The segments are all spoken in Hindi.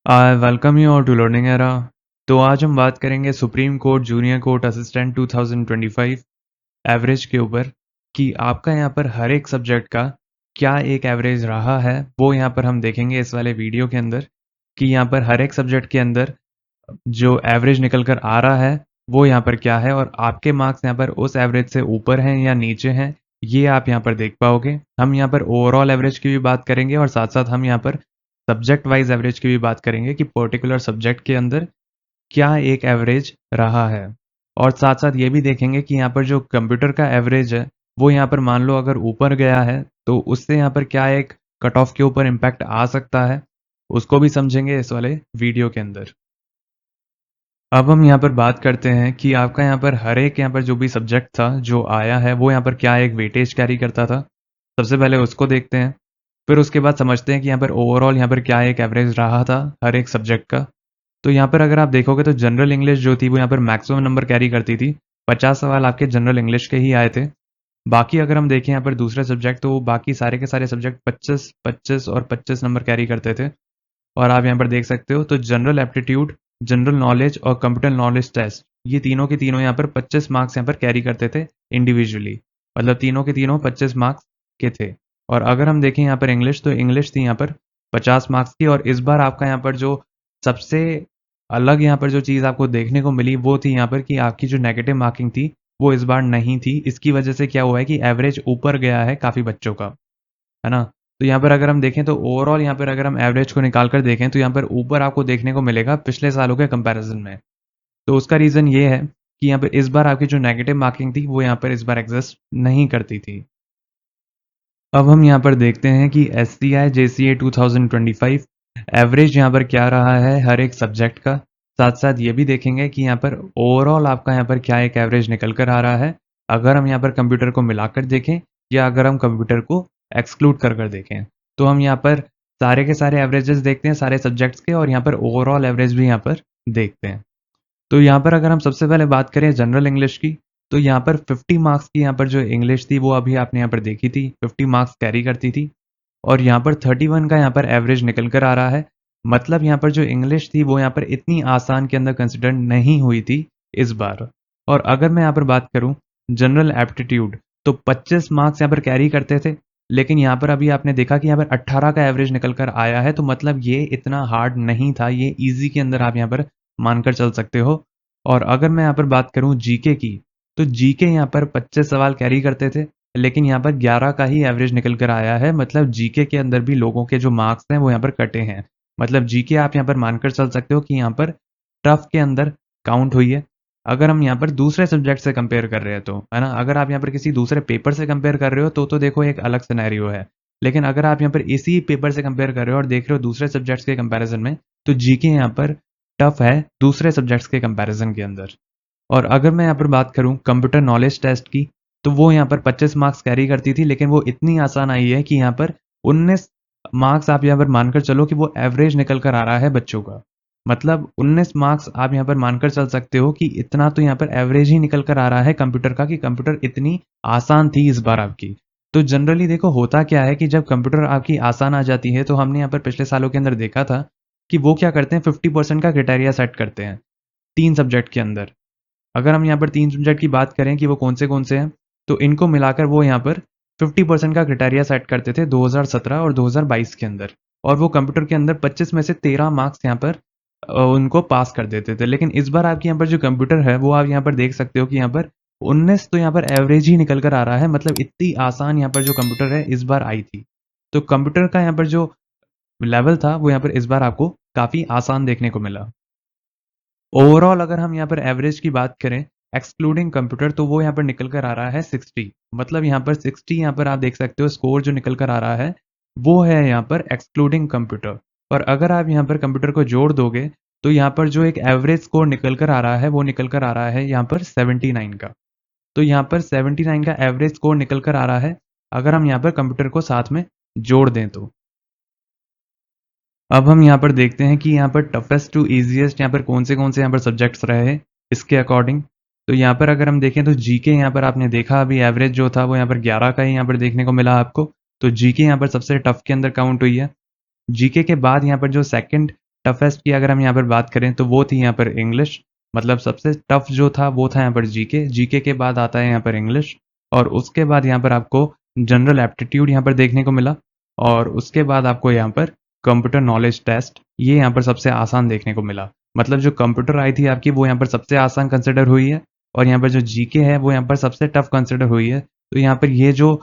Welcome you all to learning era. तो आज हम बात करेंगे supreme court junior court assistant 2025 average के ऊपर कि आपका यहाँ पर हर एक सब्जेक्ट का क्या एक एवरेज रहा है, वो यहाँ पर हम देखेंगे इस वाले वीडियो के अंदर कि यहाँ पर हर एक सब्जेक्ट के अंदर जो एवरेज निकल कर आ रहा है वो यहाँ पर क्या है और आपके मार्क्स यहाँ पर उस एवरेज से ऊपर हैं या नीचे हैं, ये आप यहाँ पर देख पाओगे। हम यहाँ पर ओवरऑल एवरेज की भी बात करेंगे और साथ साथ हम यहाँ पर सब्जेक्ट वाइज एवरेज की भी बात करेंगे कि पर्टिकुलर सब्जेक्ट के अंदर क्या एक एवरेज रहा है। और साथ साथ ये भी देखेंगे कि यहाँ पर जो कंप्यूटर का एवरेज है वो यहाँ पर मान लो अगर ऊपर गया है तो उससे यहाँ पर क्या एक कट ऑफ के ऊपर इम्पैक्ट आ सकता है, उसको भी समझेंगे इस वाले वीडियो के अंदर। अब हम यहाँ पर बात करते हैं कि आपका यहाँ पर हर एक यहाँ पर जो भी सब्जेक्ट था जो आया है वो यहाँ पर क्या एक वेटेज कैरी करता था। सबसे पहले उसको देखते हैं, फिर उसके बाद समझते हैं कि यहाँ पर ओवरऑल यहाँ पर क्या एक एवरेज रहा था हर एक सब्जेक्ट का। तो यहाँ पर अगर आप देखोगे तो जनरल इंग्लिश जो थी वो यहाँ पर मैक्सिमम नंबर कैरी करती थी। 50 सवाल आपके जनरल इंग्लिश के ही आए थे। बाकी अगर हम देखें यहाँ पर दूसरे सब्जेक्ट तो बाकी सारे के सारे सब्जेक्ट 25 25 और 25 नंबर कैरी करते थे। और आप यहाँ पर देख सकते हो तो जनरल एप्टीट्यूड, जनरल नॉलेज और कंप्यूटर नॉलेज टेस्ट, ये तीनों के तीनों यहाँ पर 25 मार्क्स यहाँ पर कैरी करते थे इंडिविजुअली। मतलब तीनों के तीनों 25 मार्क्स के थे। और अगर हम देखें यहाँ पर इंग्लिश तो इंग्लिश थी यहाँ पर 50 मार्क्स की। और इस बार आपका यहाँ पर जो सबसे अलग यहाँ पर जो चीज़ आपको देखने को मिली वो थी यहाँ पर कि आपकी जो नेगेटिव मार्किंग थी वो इस बार नहीं थी। इसकी वजह से क्या हुआ है कि एवरेज ऊपर गया है काफ़ी बच्चों का, है ना। तो यहाँ पर अगर हम देखें तो ओवरऑल यहाँ पर अगर हम एवरेज को निकाल कर देखें तो यहाँ पर ऊपर आपको देखने को मिलेगा पिछले सालों के कंपैरिजन में। तो उसका रीज़न ये है कि यहाँ पर इस बार आपकी जो नेगेटिव मार्किंग थी वो यहाँ पर इस बार एग्जिस्ट नहीं करती थी। अब हम यहाँ पर देखते हैं कि SCI JCA 2025 एवरेज यहाँ पर क्या रहा है हर एक सब्जेक्ट का। साथ साथ ये भी देखेंगे कि यहाँ पर ओवरऑल आपका यहाँ पर क्या एक एवरेज निकल कर आ रहा है अगर हम यहाँ पर कंप्यूटर को मिलाकर देखें या अगर हम कंप्यूटर को एक्सक्लूड कर देखें। तो हम यहाँ पर सारे के सारे एवरेजेस देखते हैं सारे सब्जेक्ट्स के और यहाँ पर ओवरऑल एवरेज भी यहाँ पर देखते हैं। तो यहाँ पर अगर हम सबसे पहले बात करें जनरल इंग्लिश की तो यहाँ पर 50 मार्क्स की यहाँ पर जो इंग्लिश थी वो अभी आपने यहाँ पर देखी थी 50 मार्क्स कैरी करती थी। और यहाँ पर 31 का यहाँ पर एवरेज निकल कर आ रहा है। मतलब यहाँ पर जो इंग्लिश थी वो यहाँ पर इतनी आसान के अंदर कंसिडर नहीं हुई थी इस बार। और अगर मैं यहाँ पर बात करूँ जनरल एप्टीट्यूड तो 25 मार्क्स यहाँ पर कैरी करते थे, लेकिन यहाँ पर अभी आपने देखा कि यहाँ पर 18 का एवरेज निकल कर आया है। तो मतलब ये इतना हार्ड नहीं था, ये ईजी के अंदर आप यहाँ पर मानकर चल सकते हो। और अगर मैं यहाँ पर बात करूँ जीके की तो जीके यहाँ पर 25 सवाल कैरी करते थे, लेकिन यहाँ पर 11 का ही एवरेज निकल कर आया है। मतलब जीके के अंदर भी लोगों के जो मार्क्स हैं वो यहाँ पर कटे हैं। मतलब जीके आप यहाँ पर मानकर चल सकते हो कि यहाँ पर टफ के अंदर काउंट हुई है। अगर हम यहाँ पर दूसरे सब्जेक्ट से कंपेयर कर रहे हैं तो, है ना, अगर आप यहाँ पर किसी दूसरे पेपर से कंपेयर कर रहे हो तो देखो एक अलग सिनेरियो है। लेकिन अगर आप यहाँ पर इसी पेपर से कंपेयर कर रहे हो और देख रहे हो दूसरे सब्जेक्ट्स के कंपैरिजन में तो जीके यहाँ पर टफ है दूसरे सब्जेक्ट्स के कंपैरिजन के अंदर। और अगर मैं यहाँ पर बात करूँ कंप्यूटर नॉलेज टेस्ट की तो वो यहाँ पर 25 मार्क्स कैरी करती थी, लेकिन वो इतनी आसान आई है कि यहाँ पर 19 मार्क्स आप यहाँ पर मानकर चलो कि वो एवरेज निकल कर आ रहा है बच्चों का। मतलब 19 मार्क्स आप यहाँ पर मानकर चल सकते हो कि इतना तो यहाँ पर एवरेज ही निकल कर आ रहा है कंप्यूटर का, कि कंप्यूटर इतनी आसान थी इस बार आपकी। तो जनरली देखो होता क्या है कि जब कंप्यूटर आपकी आसान आ जाती है तो हमने यहाँ पर पिछले सालों के अंदर देखा था कि वो क्या करते हैं 50% का क्राइटेरिया सेट करते हैं 3 सब्जेक्ट के अंदर। अगर हम यहाँ पर 3 सब्जेक्ट की बात करें कि वो कौन से हैं तो इनको मिलाकर वो यहाँ पर 50% का क्राइटेरिया सेट करते थे 2017 और 2022 के अंदर। और वो कंप्यूटर के अंदर 25 में से 13 मार्क्स यहाँ पर उनको पास कर देते थे। लेकिन इस बार आपके यहाँ पर जो कंप्यूटर है वो आप यहाँ पर देख सकते हो कि यहाँ पर 19 तो यहाँ पर एवरेज ही निकल कर आ रहा है। मतलब इतनी आसान यहाँ पर जो कंप्यूटर है इस बार आई थी। तो कंप्यूटर का यहाँ पर जो लेवल था वो यहाँ पर इस बार आपको काफ़ी आसान देखने को मिला। ओवरऑल अगर हम यहाँ पर एवरेज की बात करें एक्सक्लूडिंग कंप्यूटर तो वो यहाँ पर निकल कर आ रहा है 60। मतलब यहाँ पर 60 यहाँ पर आप देख सकते हो स्कोर जो निकल कर आ रहा है वो है यहाँ पर एक्सक्लूडिंग कंप्यूटर। और अगर आप यहाँ पर कंप्यूटर को जोड़ दोगे तो यहाँ पर जो एक एवरेज स्कोर निकल कर आ रहा है वो निकल कर आ रहा है यहाँ पर 79 का। तो यहाँ पर 79 का एवरेज स्कोर निकल कर आ रहा है अगर हम यहाँ पर कंप्यूटर को साथ में जोड़ दें तो। अब हम यहाँ पर देखते हैं कि यहाँ पर टफेस्ट टू इजीएस्ट यहाँ पर कौन से यहाँ पर सब्जेक्ट्स रहे हैं इसके अकॉर्डिंग। तो यहाँ पर अगर हम देखें तो जीके यहाँ पर आपने देखा अभी एवरेज जो था वो यहाँ पर 11 का ही यहाँ पर देखने को मिला आपको। तो जीके यहाँ पर सबसे टफ के अंदर काउंट हुई है। जीके के बाद यहाँ पर जो सेकंड टफेस्ट की अगर हम यहाँ पर बात करें तो वो थी यहाँ पर इंग्लिश, मतलब सबसे टफ जो था वो था यहाँ पर जीके। जीके के बाद आता है यहाँ पर इंग्लिश, और उसके बाद यहाँ पर आपको जनरल एप्टीट्यूड यहाँ पर देखने को मिला, और उसके बाद आपको यहाँ पर कंप्यूटर नॉलेज टेस्ट, ये यहाँ पर सबसे आसान देखने को मिला। मतलब जो कंप्यूटर आई थी आपकी वो यहाँ पर सबसे आसान कंसिडर हुई है, और यहाँ पर जो जीके है वो यहाँ पर सबसे टफ कंसिडर हुई है। तो यहाँ पर ये जो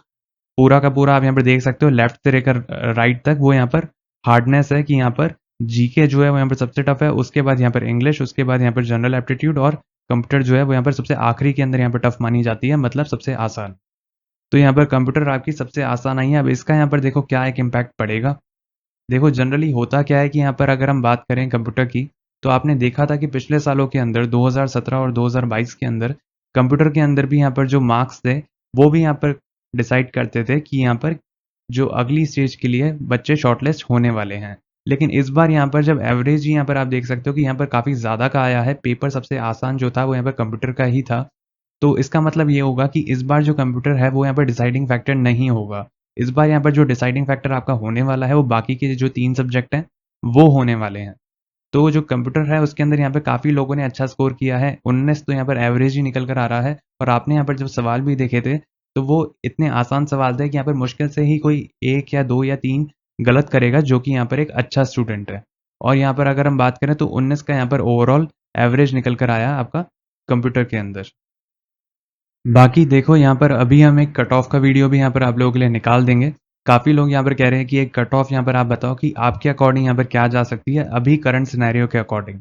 पूरा का पूरा आप यहाँ पर देख सकते हो लेफ्ट से लेकर राइट तक, वो यहाँ पर हार्डनेस है कि यहाँ पर जीके जो है वो यहाँ पर सबसे टफ है, उसके बाद यहाँ पर इंग्लिश, उसके बाद यहाँ पर जनरल एप्टीट्यूड, और कंप्यूटर जो है वो यहाँ पर सबसे आखिरी के अंदर यहाँ पर टफ मानी जाती है, मतलब सबसे आसान। तो यहाँ पर कंप्यूटर आपकी सबसे आसान आई है। अब इसका यहाँ पर देखो क्या एक इम्पैक्ट पड़ेगा। देखो जनरली होता क्या है कि यहाँ पर अगर हम बात करें कंप्यूटर की, तो आपने देखा था कि पिछले सालों के अंदर 2017 और 2022 के अंदर कंप्यूटर के अंदर भी यहाँ पर जो मार्क्स थे वो भी यहाँ पर डिसाइड करते थे कि यहाँ पर जो अगली स्टेज के लिए बच्चे शॉर्टलिस्ट होने वाले हैं। लेकिन इस बार यहाँ पर जब एवरेज यहाँ पर आप देख सकते हो कि यहाँ पर काफ़ी ज़्यादा का आया है, पेपर सबसे आसान जो था वो यहाँ पर कंप्यूटर का ही था। तो इसका मतलब ये होगा कि इस बार जो कंप्यूटर है वो यहाँ पर डिसाइडिंग फैक्टर नहीं होगा। इस बार यहाँ पर जो डिसाइडिंग फैक्टर आपका होने वाला है वो बाकी के जो 3 सब्जेक्ट हैं वो होने वाले हैं। तो जो कंप्यूटर है उसके अंदर यहाँ पे काफ़ी लोगों ने अच्छा स्कोर किया है, 19 तो यहाँ पर एवरेज ही निकल कर आ रहा है। और आपने यहाँ पर जब सवाल भी देखे थे तो वो इतने आसान सवाल थे कि यहाँ पर मुश्किल से ही कोई 1 या 2 या 3 गलत करेगा जो कि यहाँ पर एक अच्छा स्टूडेंट है। और यहाँ पर अगर हम बात करें तो 19 का यहाँ पर ओवरऑल एवरेज निकल कर आया आपका कंप्यूटर के अंदर। बाकी देखो यहाँ पर अभी हम एक कट ऑफ का वीडियो भी यहाँ पर आप लोगों के लिए निकाल देंगे। काफ़ी लोग यहाँ पर कह रहे हैं कि एक कट ऑफ यहाँ पर आप बताओ कि आपके अकॉर्डिंग यहाँ पर क्या जा सकती है अभी करंट सिनेरियो के अकॉर्डिंग।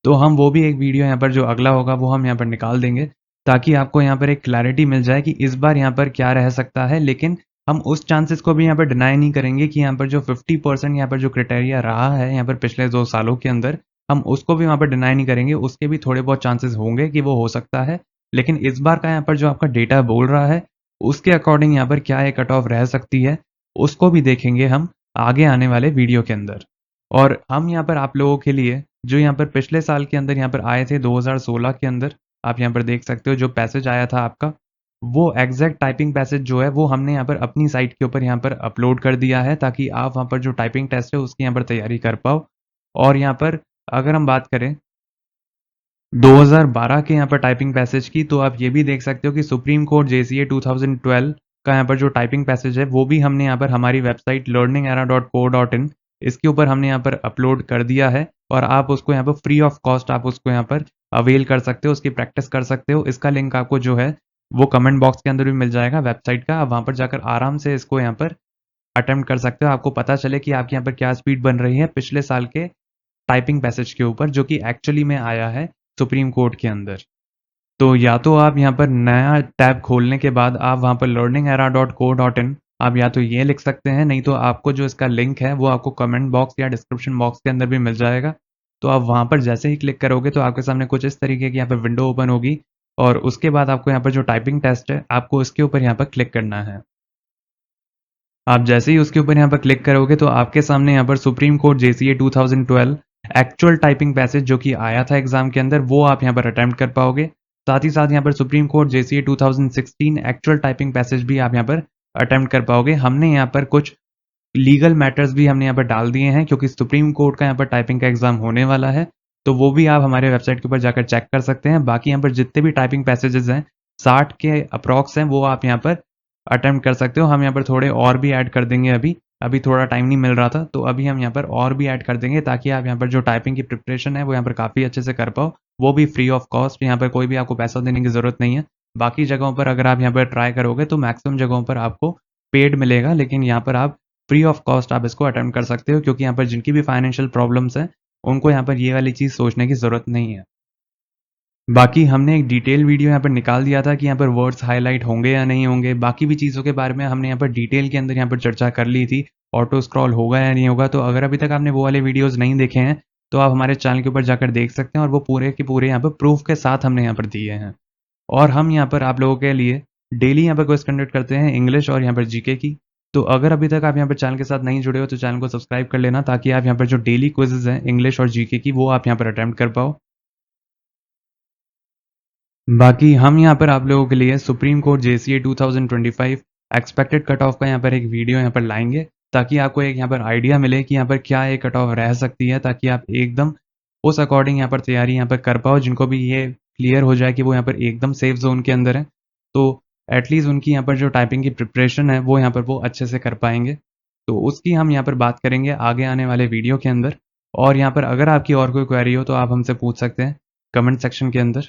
तो हम वो भी एक वीडियो यहाँ पर जो अगला होगा वो हम यहाँ पर निकाल देंगे, ताकि आपको यहाँ पर एक क्लैरिटी मिल जाए कि इस बार यहाँ पर क्या रह सकता है। लेकिन हम उस चांसेस को भी यहाँ पर डिनाई नहीं करेंगे कि यहाँ पर जो 50% यहाँ पर जो क्राइटेरिया रहा है यहाँ पर पिछले 2 सालों के अंदर, हम उसको भी वहाँ पर डिनाई नहीं करेंगे। उसके भी थोड़े बहुत चांसेस होंगे कि वो हो सकता है। लेकिन इस बार का यहाँ पर जो आपका डेटा बोल रहा है उसके अकॉर्डिंग यहाँ पर क्या एक कट ऑफ रह सकती है, उसको भी देखेंगे हम आगे आने वाले वीडियो के अंदर। और हम यहाँ पर आप लोगों के लिए जो यहाँ पर पिछले साल के अंदर यहाँ पर आए थे 2016 के अंदर, आप यहाँ पर देख सकते हो जो पैसेज आया था आपका, वो एग्जैक्ट टाइपिंग पैसेज जो है वो हमने यहाँ पर अपनी साइट के ऊपर यहाँ पर अपलोड कर दिया है, ताकि आप वहाँ पर जो टाइपिंग टेस्ट है उसकी यहाँ पर तैयारी कर पाओ। और यहाँ पर अगर हम बात करें 2012 के यहाँ पर टाइपिंग पैसेज की, तो आप ये भी देख सकते हो कि सुप्रीम कोर्ट जेसीए 2012 का यहाँ पर जो टाइपिंग पैसेज है वो भी हमने यहाँ पर हमारी वेबसाइट learningera.co.in, इसके ऊपर हमने यहाँ पर अपलोड कर दिया है। और आप उसको यहाँ पर फ्री ऑफ कॉस्ट आप उसको यहाँ पर अवेल कर सकते हो, उसकी प्रैक्टिस कर सकते हो। इसका लिंक आपको जो है वो कमेंट बॉक्स के अंदर भी मिल जाएगा वेबसाइट का। आप वहाँ पर जाकर आराम से इसको यहाँ पर अटेम्प्ट कर सकते हो, आपको पता चले कि आपके यहाँ पर क्या स्पीड बन रही है पिछले साल के टाइपिंग पैसेज के ऊपर, जो कि एक्चुअली में आया है सुप्रीम कोर्ट के अंदर। तो या तो आप यहाँ पर नया टैब खोलने के बाद आप वहाँ पर learningera.co.in आप या तो ये लिख सकते हैं, नहीं तो आपको जो इसका लिंक है वो आपको कमेंट बॉक्स या डिस्क्रिप्शन बॉक्स के अंदर भी मिल जाएगा। तो आप वहाँ पर जैसे ही क्लिक करोगे तो आपके सामने कुछ इस तरीके की यहाँ पर विंडो ओपन होगी, और उसके बाद आपको यहाँ पर जो टाइपिंग टेस्ट है आपको इसके ऊपर यहाँ पर क्लिक करना है। आप जैसे ही उसके ऊपर यहाँ पर क्लिक करोगे तो आपके सामने यहाँ पर supreme court JCA 2012 actual typing passage जो कि आया था एग्जाम के अंदर वो आप यहाँ पर अटेम्प्ट कर पाओगे। साथ ही साथ यहाँ पर supreme court JCA 2016 actual typing passage भी आप यहाँ पर अटेम्प्ट कर पाओगे। हमने यहाँ पर कुछ लीगल मैटर्स भी हमने यहाँ पर डाल दिए हैं, क्योंकि सुप्रीम कोर्ट का यहाँ पर टाइपिंग का एग्जाम होने वाला है, तो वो भी आप हमारे वेबसाइट के ऊपर जाकर चेक कर सकते हैं। बाकी यहाँ पर जितने भी टाइपिंग पैसेजेस हैं 60 के अप्रॉक्स हैं, वो आप यहाँ पर अटेम्प्ट कर सकते हो। हम यहाँ पर थोड़े और भी ऐड कर देंगे, अभी थोड़ा टाइम नहीं मिल रहा था, तो अभी हम यहाँ पर और भी ऐड कर देंगे, ताकि आप यहाँ पर जो टाइपिंग की प्रिपरेशन है वो यहाँ पर काफ़ी अच्छे से कर पाओ। वो भी फ्री ऑफ कॉस्ट, यहाँ पर कोई भी आपको पैसा देने की ज़रूरत नहीं है। बाकी जगहों पर अगर आप यहाँ पर ट्राई करोगे तो मैक्सिमम जगहों पर आपको पेड मिलेगा, लेकिन यहाँ पर आप फ्री ऑफ कॉस्ट आप इसको अटेम्प्ट कर सकते हो, क्योंकि यहाँ पर जिनकी भी फाइनेंशियल प्रॉब्लम्स हैं उनको यहाँ पर ये वाली चीज़ सोचने की ज़रूरत नहीं है। बाकी हमने एक डिटेल वीडियो यहाँ पर निकाल दिया था कि यहाँ पर वर्ड्स हाईलाइट होंगे या नहीं होंगे, बाकी भी चीज़ों के बारे में हमने यहाँ पर डिटेल के अंदर यहाँ पर चर्चा कर ली थी। ऑटो स्क्रॉल होगा या नहीं होगा, तो अगर अभी तक आपने वो वाले वीडियोस नहीं देखे हैं तो आप हमारे चैनल के ऊपर जाकर देख सकते हैं, और वो पूरे के पूरे यहाँ पर प्रूफ के साथ हमने यहाँ पर दिए हैं। और हम यहाँ पर आप लोगों के लिए डेली यहाँ पर क्विज कंडक्ट करते हैं इंग्लिश और यहाँ पर जीके की। तो अगर अभी तक आप यहाँ पर चैनल के साथ नहीं जुड़े हो तो चैनल को सब्सक्राइब कर लेना, ताकि आप यहाँ पर जो डेली क्विजेज हैं इंग्लिश और जीके की वो आप यहाँ पर अटेम्प्ट कर पाओ। बाकी हम यहाँ पर आप लोगों के लिए supreme court JCA 2025 expected cut off का यहाँ पर एक वीडियो यहाँ पर लाएंगे, ताकि आपको एक यहाँ पर आइडिया मिले कि यहाँ पर क्या एक कट ऑफ रह सकती है, ताकि आप एकदम उस अकॉर्डिंग यहाँ पर तैयारी यहाँ पर कर पाओ, जिनको भी ये क्लियर हो जाए कि वो यहाँ पर एकदम सेफ ज़ोन के अंदर है। तो एटलीस्ट उनकी यहाँ पर जो टाइपिंग की प्रिपरेशन है, वो यहाँ पर वो अच्छे से कर पाएँगे। तो उसकी हम यहाँ पर बात करेंगे आगे आने वाले वीडियो के अंदर। और यहाँ पर अगर आपकी और कोई क्वेरी हो तो आप हमसे पूछ सकते हैं कमेंट सेक्शन के अंदर।